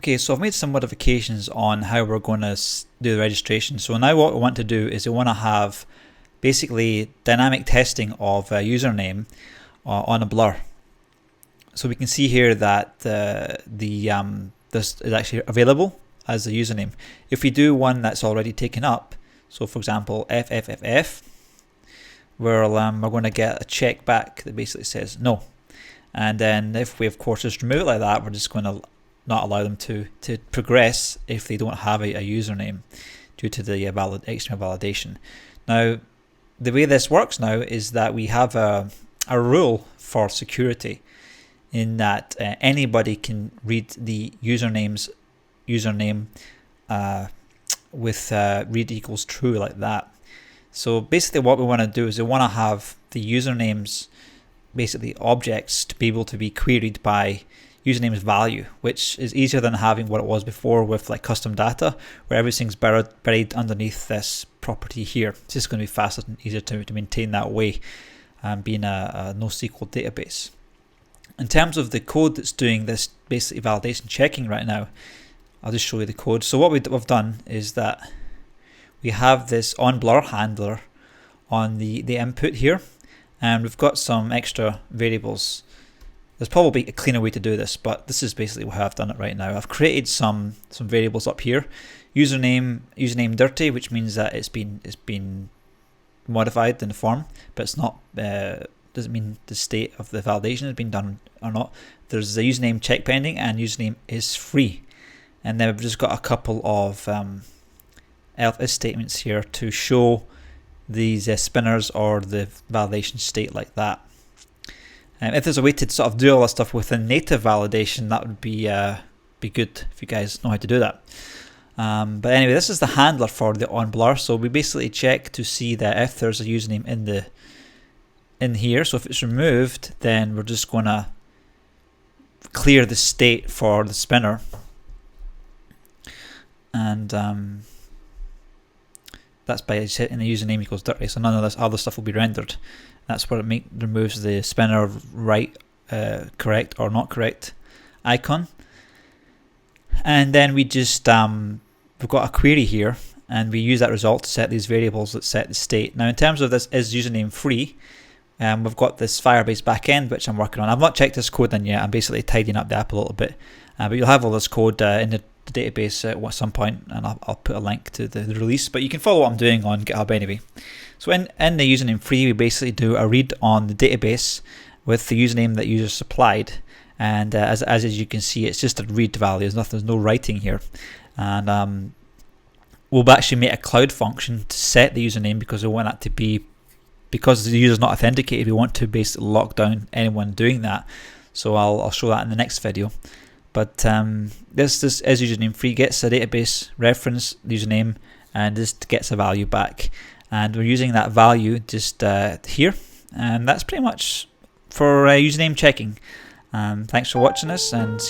Okay, so I've made some modifications on how we're going to do the registration. So now what we want to do is we want to have basically dynamic testing of a username on a blur. So we can see here that this is actually available as a username. If we do one that's already taken up, so for example FFFF, we're going to get a check back that basically says no. And then if we of course just remove it like that, we're just going to not allow them to progress if they don't have a username due to the external validation. Now the way this works now is that we have a rule for security in that anybody can read the username with read equals true like that. So basically what we want to do is we want to have the usernames, basically objects, to be able to be queried by username's value, which is easier than having what it was before with like custom data where everything's buried underneath this property here. It's just going to be faster and easier to maintain that way, being a NoSQL database. In terms of the code that's doing this basically validation checking right now, I'll just show you the code. So what we've done is that we have this onBlur handler on the input here, and we've got some extra variables. There's probably a cleaner way to do this, but this is basically how I've done it right now. I've created some variables up here. Username dirty, which means that it's been modified in the form, but it's not doesn't mean the state of the validation has been done or not. There's the username check pending and username is free, and then we've just got a couple of else statements here to show these spinners or the validation state like that. If there's a way to sort of do all that stuff within native validation, that would be good if you guys know how to do that. But anyway, this is the handler for the onBlur. So we basically check to see that if there's a username in here. So if it's removed, then we're just going to clear the state for the spinner, and that's by setting the username equals dirty. So none of this other stuff will be rendered. That's where it removes the spinner right, correct or not correct icon. And then we just we've got a query here, and we use that result to set these variables that set the state. Now in terms of this is username free, we've got this Firebase backend which I'm working on. I've not checked this code in yet. I'm basically tidying up the app a little bit, but you'll have all this code in the database at some point, and I'll put a link to the release, but you can follow what I'm doing on GitHub anyway. So in the username free, we basically do a read on the database with the username that user supplied, and as you can see, it's just a read value. There's no writing here, and we'll actually make a cloud function to set the username because we want that to be, because the user's not authenticated, we want to basically lock down anyone doing that. So I'll show that in the next video. But this is username free, gets a database reference username and just gets a value back, and we're using that value just here, and that's pretty much for username checking. Thanks for watching this, and